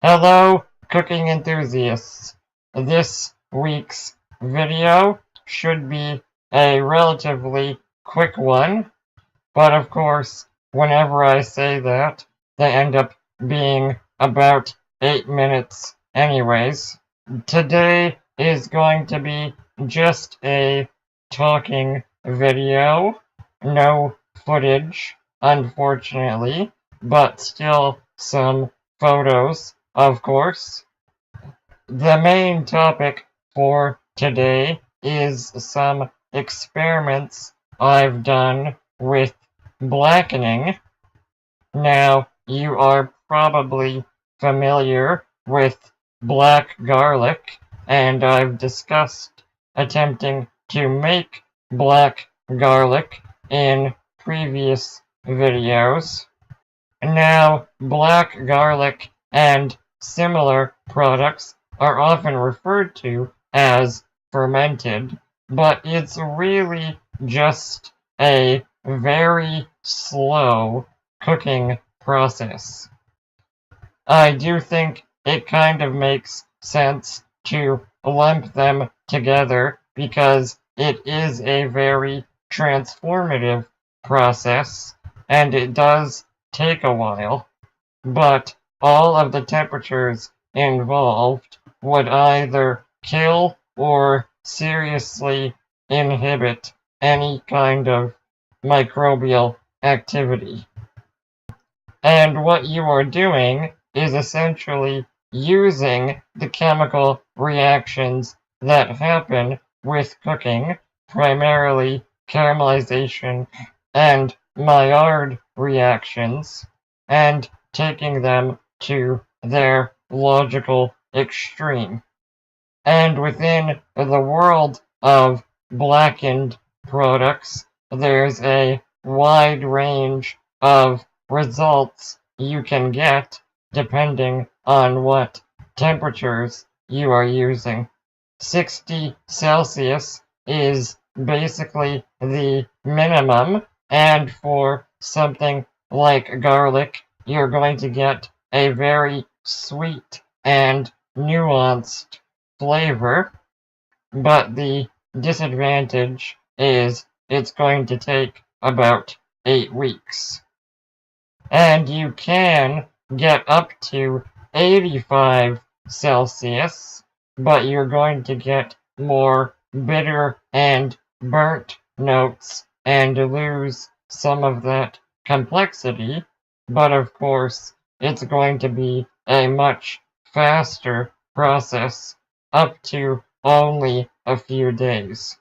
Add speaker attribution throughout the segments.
Speaker 1: Hello, cooking enthusiasts. This week's video should be a relatively quick one, but of course, whenever I say that, they end up being about 8 minutes anyways. Today is going to be just a talking video, no footage, unfortunately, but still some photos, of course. The main topic for today is some experiments I've done with blackening. Now, you are probably familiar with black garlic, and I've discussed attempting to make black garlic in previous videos. Now, black garlic and similar products are often referred to as fermented, but it's really just a very slow cooking process. I do think it kind of makes sense to lump them together because it is a very transformative process and it does take a while, but all of the temperatures involved would either kill or seriously inhibit any kind of microbial activity. And what you are doing is essentially using the chemical reactions that happen with cooking, primarily caramelization and Maillard reactions, and taking them to their logical extreme. And within the world of blackened products, there's a wide range of results you can get depending on what temperatures you are using. 60 Celsius is basically the minimum, and for something like garlic, you're going to get a very sweet and nuanced flavor, but the disadvantage is it's going to take about 8 weeks. And you can get up to 85 Celsius, but you're going to get more bitter and burnt notes and lose some of that complexity, but of course it's going to be a much faster process, up to only a few days.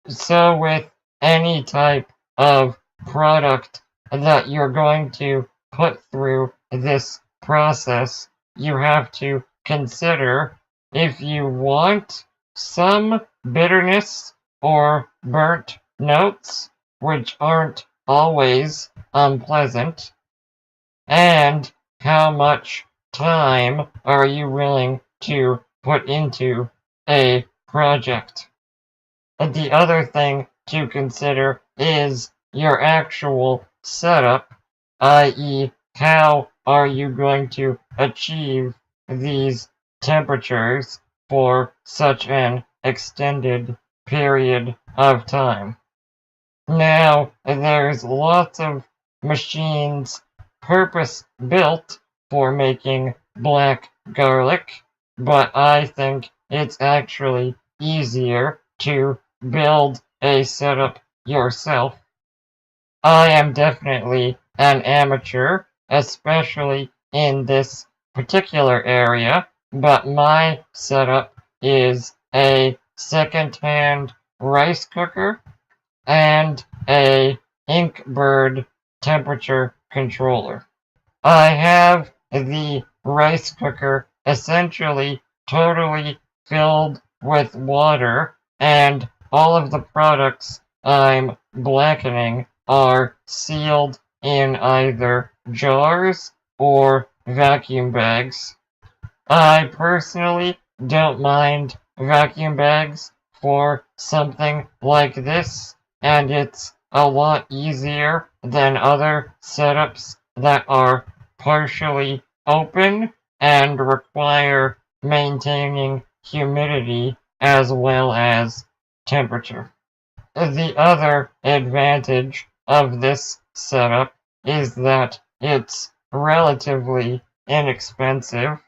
Speaker 1: So with any type of product that you're going to put through this process, you have to consider if you want some bitterness or burnt notes, which aren't always unpleasant, and how much time are you willing to put into a project. The other thing to consider is your actual setup, i.e., how are you going to achieve these temperatures for such an extended period of time. Now, there's lots of machines purpose-built for making black garlic, but I think it's actually easier to build a setup yourself. I am definitely an amateur, especially in this particular area, but my setup is a second-hand rice cooker and a Inkbird temperature controller. I have the rice cooker essentially totally filled with water, and all of the products I'm blackening are sealed in either jars or vacuum bags. I personally don't mind vacuum bags for something like this, and it's a lot easier than other setups that are partially open and require maintaining humidity as well as temperature. The other advantage of this setup is that it's relatively inexpensive.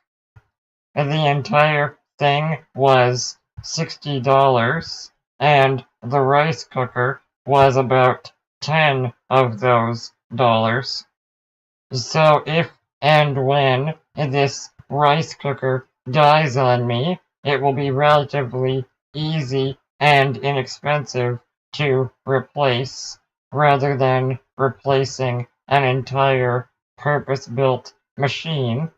Speaker 1: The entire thing was $60, and the rice cooker was about 10 of those dollars. So if and when this rice cooker dies on me, it will be relatively easy and inexpensive to replace, rather than replacing an entire purpose-built machine,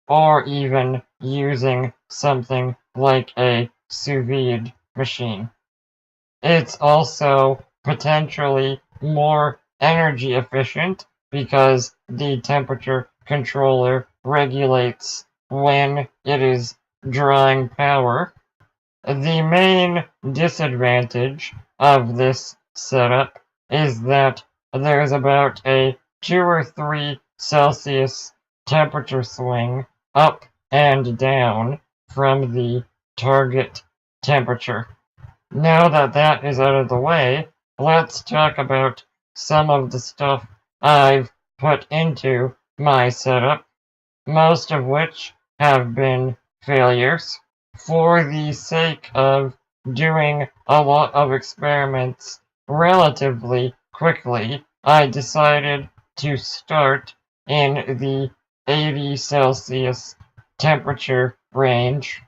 Speaker 1: or even using something like a sous vide machine. It's also potentially more energy efficient because the temperature controller regulates when it is drawing power. The main disadvantage of this setup is that there's about a 2 or 3 Celsius temperature swing up and down from the target temperature. Now that that is out of the way, let's talk about some of the stuff I've put into my setup, most of which have been failures. For the sake of doing a lot of experiments relatively quickly, I decided to start in the 80 Celsius temperature range.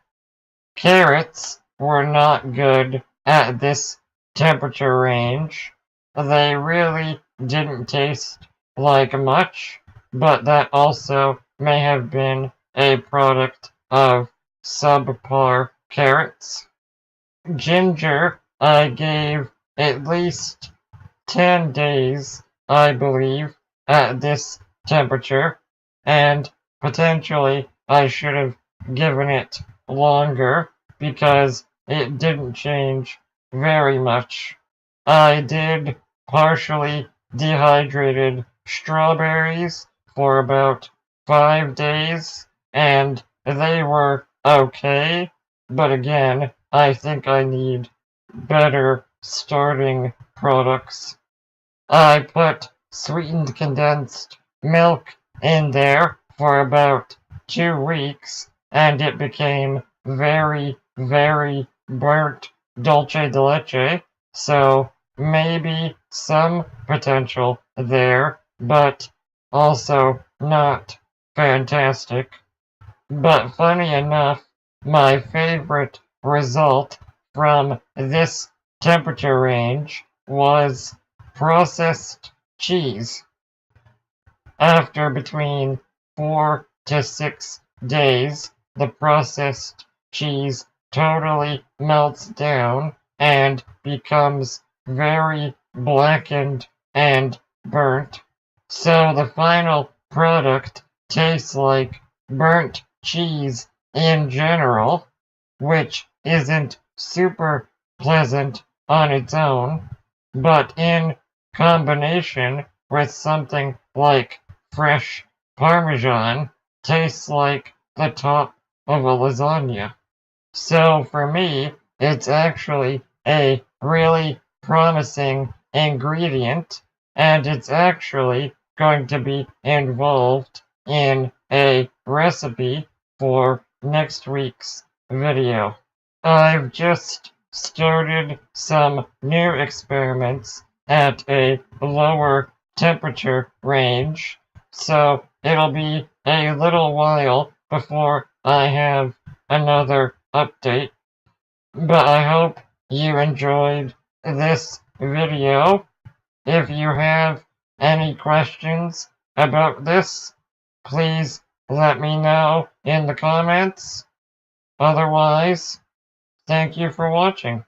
Speaker 1: Carrots were not good at this temperature range. They really didn't taste like much, but that also may have been a product of subpar carrots. Ginger, I gave at least 10 days, I believe, at this temperature, and potentially I should have given it longer because it didn't change very much. I did partially dehydrated strawberries for about 5 days, and they were okay, but again, I think I need better starting products. I put sweetened condensed milk in there for about 2 weeks, and it became very, very burnt dulce de leche, so maybe some potential there, but also not fantastic. But funny enough, my favorite result from this temperature range was processed cheese. After between 4 to 6 days, the processed cheese totally melts down and becomes very blackened and burnt. So the final product tastes like burnt cheese in general, which isn't super pleasant on its own, but in combination with something like fresh Parmesan, tastes like the top of a lasagna. So for me, it's actually a really promising ingredient, and it's actually going to be involved in a recipe for next week's video. I've just started some new experiments at a lower temperature range, so it'll be a little while before I have another update. But I hope you enjoyed this video. If you have any questions about this, please let me know in the comments. Otherwise, thank you for watching.